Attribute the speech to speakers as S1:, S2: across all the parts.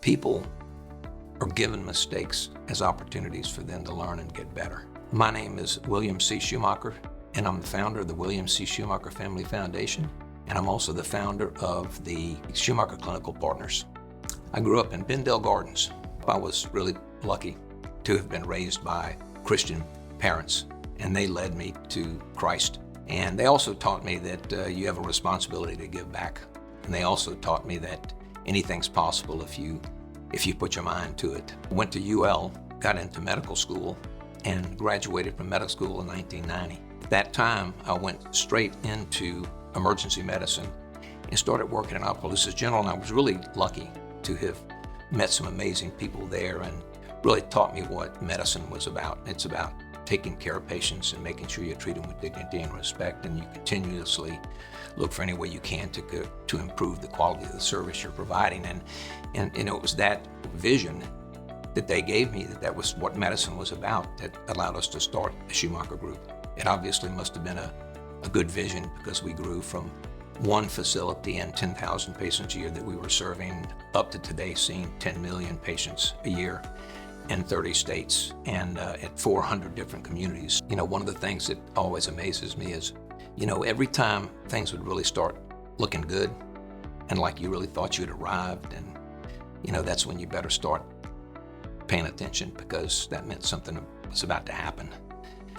S1: People are given mistakes as opportunities for them to learn and get better. My name is William C. Schumacher, and I'm the founder of the William C. Schumacher Family Foundation, and I'm also the founder of the Schumacher Clinical Partners. I grew up in Bendale Gardens. I was really lucky to have been raised by Christian parents, and they led me to Christ. And they also taught me that you have a responsibility to give back. And they also taught me that anything's possible if you put your mind to it. I went to UL, got into medical school, and graduated from medical school in 1990. At that time, I went straight into emergency medicine and started working in Opelousas General, and I was really lucky to have met some amazing people there and really taught me what medicine was about. It's about taking care of patients and making sure you treat them with dignity and respect, and you continuously look for any way you can to improve the quality of the service you're providing. And it was that vision that they gave me, that was what medicine was about, that allowed us to start the Schumacher Group. It obviously must have been a good vision, because we grew from one facility and 10,000 patients a year that we were serving up to today seeing 10 million patients a year in 30 states and at 400 different communities. One of the things that always amazes me is, every time things would really start looking good and like you really thought you'd arrived, and that's when you better start paying attention, because that meant something was about to happen.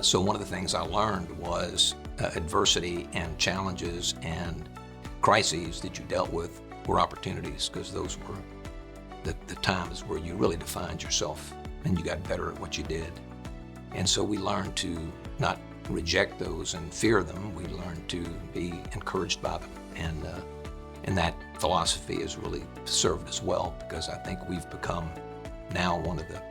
S1: So one of the things I learned was adversity and challenges and crises that you dealt with were opportunities, because those were the times where you really defined yourself and you got better at what you did. And so we learned to not reject those and fear them. We learned to be encouraged by them. And that philosophy has really served us well, because I think we've become now one of the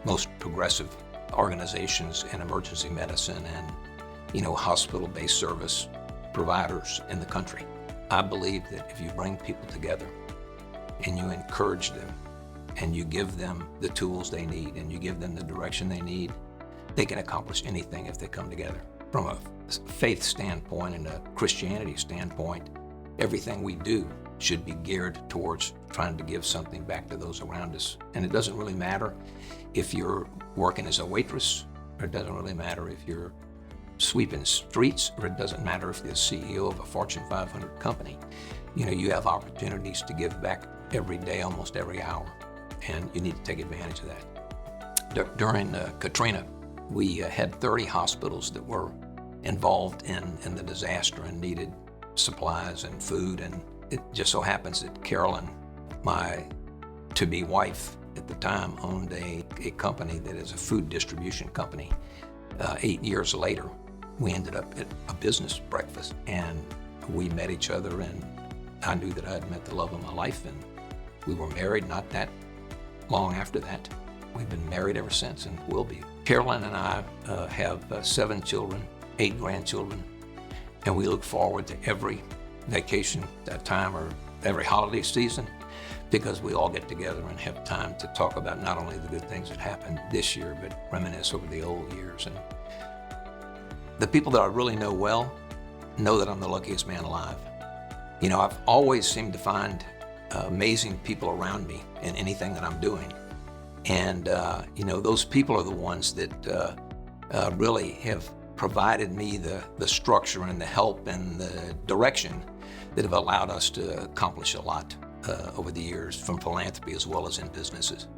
S1: most progressive organizations in emergency medicine and hospital-based service providers in the country. I believe that if you bring people together and you encourage them and you give them the tools they need and you give them the direction they need, they can accomplish anything if they come together. From a faith standpoint and a Christianity standpoint, everything we do should be geared towards trying to give something back to those around us. And it doesn't really matter if you're working as a waitress, or it doesn't really matter if you're sweeping streets, or it doesn't matter if you're the CEO of a Fortune 500 company. You have opportunities to give back every day, almost every hour, and you need to take advantage of that. During Katrina, we had 30 hospitals that were involved in the disaster and needed supplies and food, and it just so happens that Carolyn, my to-be wife at the time, owned a company that is a food distribution company. 8 years later, we ended up at a business breakfast, and we met each other, and I knew that I had met the love of my life, and we were married not that long after that. We've been married ever since and will be. Carolyn and I have 7 children, 8 grandchildren, and we look forward to every vacation that time or every holiday season, because we all get together and have time to talk about not only the good things that happened this year, but reminisce over the old years. And the people that I really know well know that I'm the luckiest man alive. I've always seemed to find amazing people around me in anything that I'm doing. And, those people are the ones that really have provided me the structure and the help and the direction that have allowed us to accomplish a lot over the years, from philanthropy as well as in businesses.